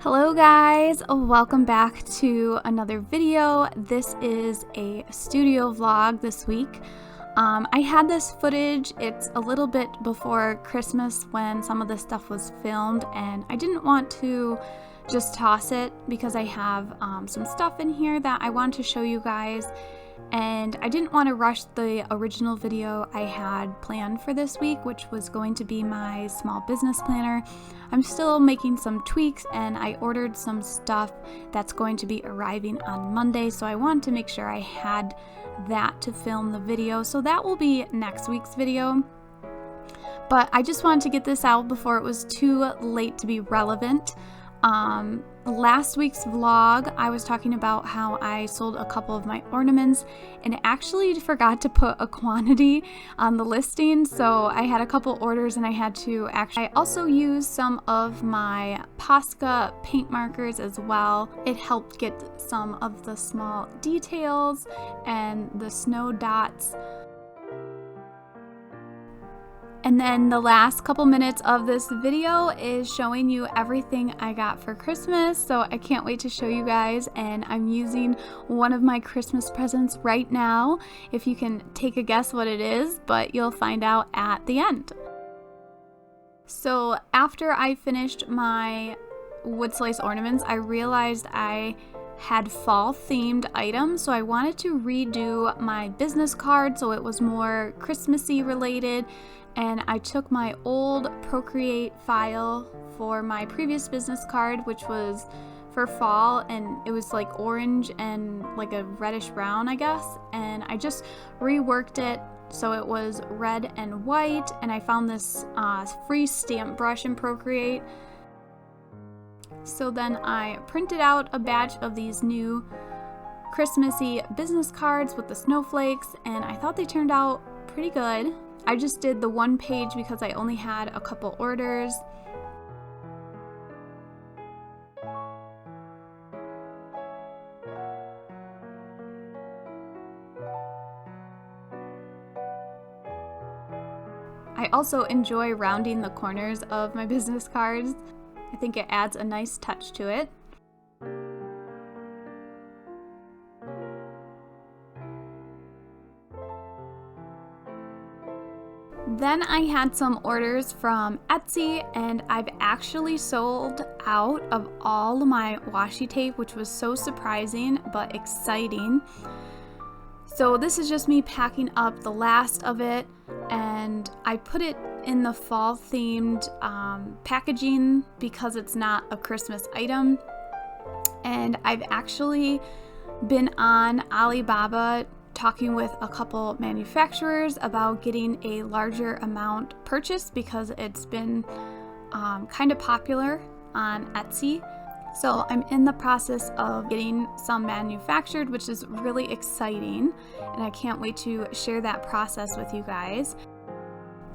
Hello guys, welcome back to another video. This is a studio vlog this week. I had this footage, it's a little bit before Christmas when some of this stuff was filmed, and I didn't want to just toss it because I have some stuff in here that I want to show you guys, and I didn't want to rush the original video I had planned for this week, which was going to be my small business planner. I'm still making some tweaks, and I ordered some stuff that's going to be arriving on Monday, so I wanted to make sure I had that to film the video, so that will be next week's video. But I just wanted to get this out before it was too late to be relevant. Last week's vlog, I was talking about how I sold a couple of my ornaments, and I actually forgot to put a quantity on the listing, so I had a couple orders and I had to I also used some of my Posca paint markers as well. It helped get some of the small details and the snow dots. And then the last couple minutes of this video is showing you everything I got for Christmas, so I can't wait to show you guys, and I'm using one of my Christmas presents right now. If you can take a guess what it is, but you'll find out at the end. So after I finished my wood slice ornaments, I realized I had fall themed items, so I wanted to redo my business card so it was more Christmassy related. And I took my old Procreate file for my previous business card, which was for fall, and it was like orange and like a reddish brown, I guess, and I just reworked it so it was red and white, and I found this free stamp brush in Procreate. So then I printed out a batch of these new Christmassy business cards with the snowflakes, and I thought they turned out pretty good. I just did the one page because I only had a couple orders. I also enjoy rounding the corners of my business cards. I think it adds a nice touch to it. Then I had some orders from Etsy, and I've actually sold out of all my washi tape, which was so surprising but exciting. So this is just me packing up the last of it, and I put it in the fall themed packaging because it's not a Christmas item. And I've actually been on Alibaba talking with a couple manufacturers about getting a larger amount purchased because it's been kind of popular on Etsy. So I'm in the process of getting some manufactured, which is really exciting, and I can't wait to share that process with you guys.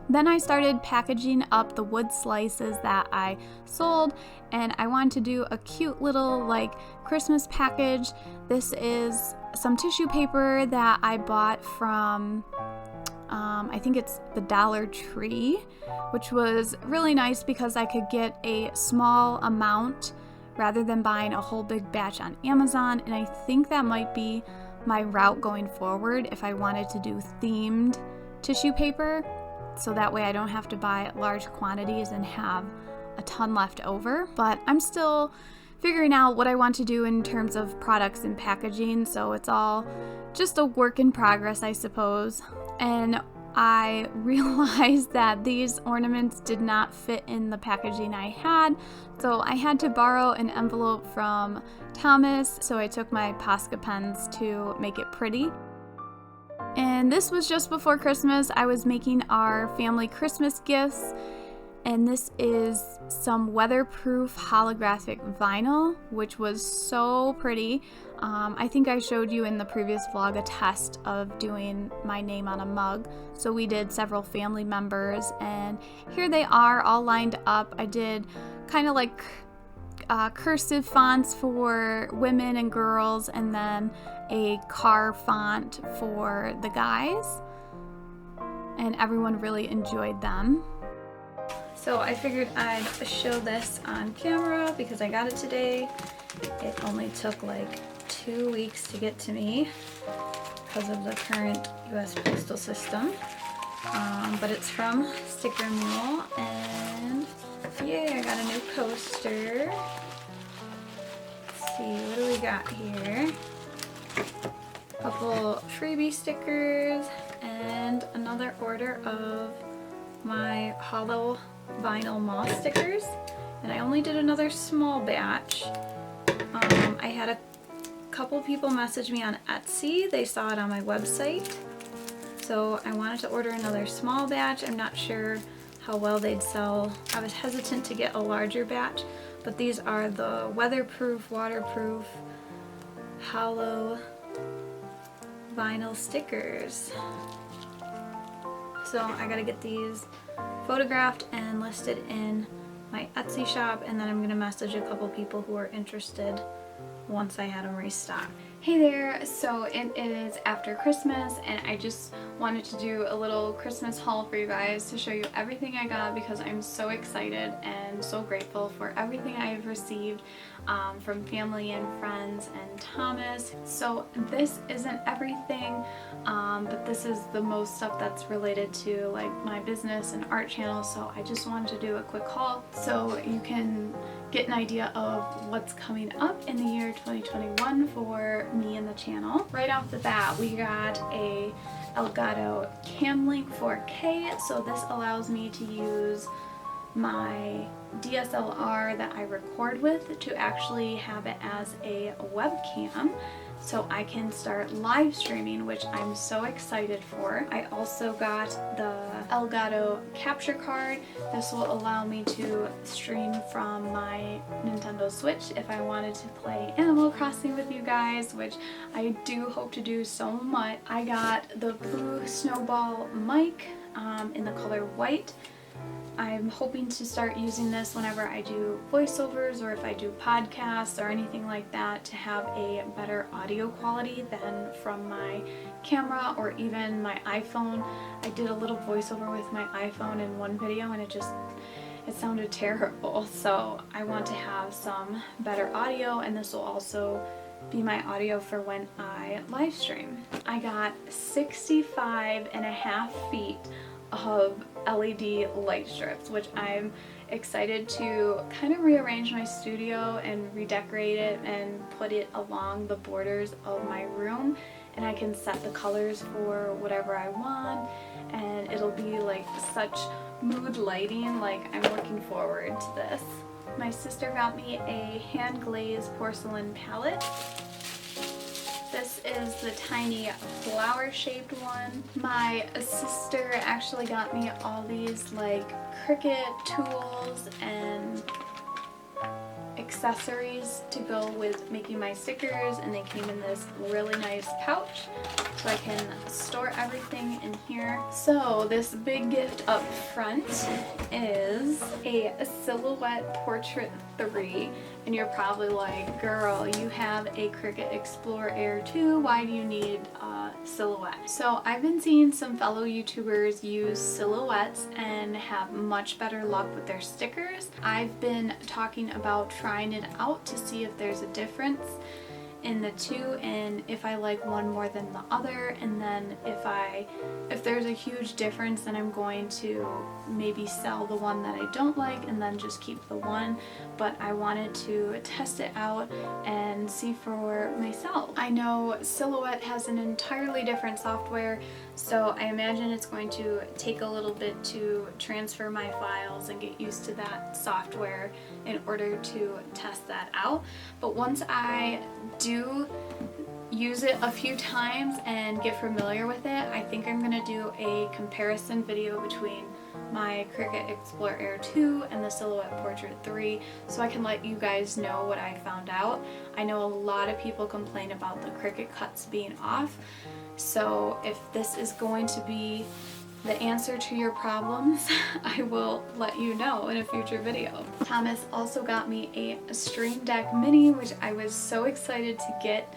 Then I started packaging up the wood slices that I sold, and I wanted to do a cute little like Christmas package. This is some tissue paper that I bought from I think it's the Dollar Tree, which was really nice because I could get a small amount rather than buying a whole big batch on Amazon, and I think that might be my route going forward if I wanted to do themed tissue paper, so that way I don't have to buy large quantities and have a ton left over. But I'm still figuring out what I want to do in terms of products and packaging, so it's all just a work in progress, I suppose. And I realized that these ornaments did not fit in the packaging I had, so I had to borrow an envelope from Thomas, so I took my Posca pens to make it pretty. And this was just before Christmas. I was making our family Christmas gifts, and this is some weatherproof holographic vinyl, which was so pretty. I think I showed you in the previous vlog a test of doing my name on a mug. So we did several family members, and here they are all lined up. I did kind of like cursive fonts for women and girls, and then a car font for the guys, and everyone really enjoyed them. So I figured I'd show this on camera because I got it today. It only took like 2 weeks to get to me because of the current US postal system. But it's from Sticker Mule, and yay, I got a new coaster. Let's see, what do we got here? A couple freebie stickers and another order of my hollow vinyl moss stickers. And I only did another small batch. I had a couple people message me on Etsy. They saw it on my website. So I wanted to order another small batch. I'm not sure how well they'd sell. I was hesitant to get a larger batch, but these are the weatherproof, waterproof, hollow vinyl stickers. So I gotta get these photographed and listed in my Etsy shop, and then I'm gonna message a couple people who are interested once I had them restocked. Hey there, so it is after Christmas and I just wanted to do a little Christmas haul for you guys to show you everything I got because I'm so excited and so grateful for everything I have received from family and friends and Thomas. So this isn't everything, but this is the most stuff that's related to like my business and art channel, so I just wanted to do a quick haul so you can get an idea of what's coming up in the year 2021 for me and the channel. Right off the bat, we got a Elgato Camlink 4K, so this allows me to use my DSLR that I record with to actually have it as a webcam so I can start live streaming, which I'm so excited for. I also got the Elgato capture card. This will allow me to stream from my Nintendo Switch if I wanted to play Animal Crossing with you guys, which I do hope to do so much. I got the Blue Snowball mic in the color white. I'm hoping to start using this whenever I do voiceovers or if I do podcasts or anything like that to have a better audio quality than from my camera or even my iPhone. I did a little voiceover with my iPhone in one video and it sounded terrible. So I want to have some better audio, and this will also be my audio for when I live stream. I got 65.5 feet of LED light strips, which I'm excited to kind of rearrange my studio and redecorate it and put it along the borders of my room, and I can set the colors for whatever I want, and it'll be like such mood lighting. Like, I'm looking forward to this. My sister got me a hand glazed porcelain palette. This is the tiny flower shaped one. My sister actually got me all these like Cricut tools and accessories to go with making my stickers, and they came in this really nice pouch so I can store everything in here. So this big gift up front is a Silhouette Portrait 3, and you're probably like, girl, you have a Cricut Explorer Air 2, why do you need Silhouette? So I've been seeing some fellow YouTubers use Silhouettes and have much better luck with their stickers. I've been talking about trying it out to see if there's a difference in the two and if I like one more than the other, and then if there's a huge difference, then I'm going to maybe sell the one that I don't like and then just keep the one. But I wanted to test it out and see for myself. I know Silhouette has an entirely different software, so I imagine it's going to take a little bit to transfer my files and get used to that software in order to test that out. But once I do use it a few times and get familiar with it, I think I'm going to do a comparison video between my Cricut Explorer Air 2 and the Silhouette Portrait 3 so I can let you guys know what I found out. I know a lot of people complain about the Cricut cuts being off, so if this is going to be the answer to your problems, I will let you know in a future video. Thomas also got me a Stream Deck Mini, which I was so excited to get.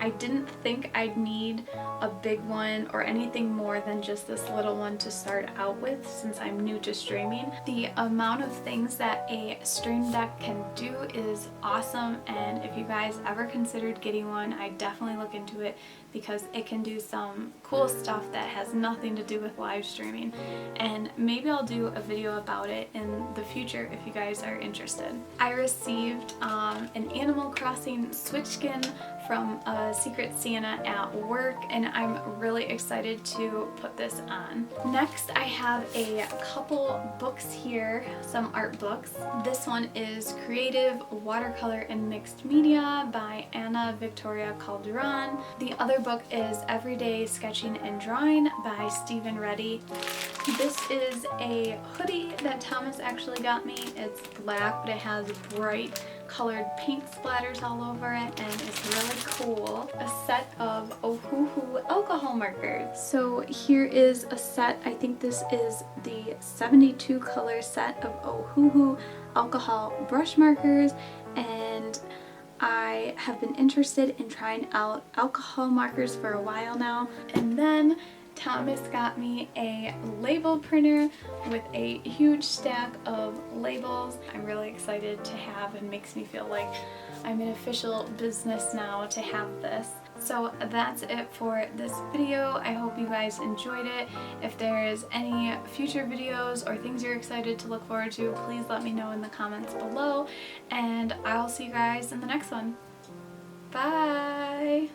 I didn't think I'd need a big one or anything more than just this little one to start out with since I'm new to streaming. The amount of things that a stream deck can do is awesome, and if you guys ever considered getting one, I definitely look into it because it can do some cool stuff that has nothing to do with live streaming, and maybe I'll do a video about it in the future if you guys are interested. I received an Animal Crossing Switch skin from a Secret Santa at work, and I'm really excited to put this on. Next, I have a couple books here, some art books. This one is Creative Watercolor and Mixed Media by Anna Victoria Calderon. The other book is Everyday Sketching and Drawing by Stephen Reddy. This is a hoodie that Thomas actually got me. It's black, but it has bright colored paint splatters all over it, and it's really cool. A set of Ohuhu alcohol markers. So here is a set, I think this is the 72 color set of Ohuhu alcohol brush markers, and I have been interested in trying out alcohol markers for a while now. And then Thomas got me a label printer with a huge stack of labels. I'm really excited to have, and makes me feel like I'm an official business now to have this. So that's it for this video. I hope you guys enjoyed it. If there's any future videos or things you're excited to look forward to, please let me know in the comments below, and I'll see you guys in the next one. Bye!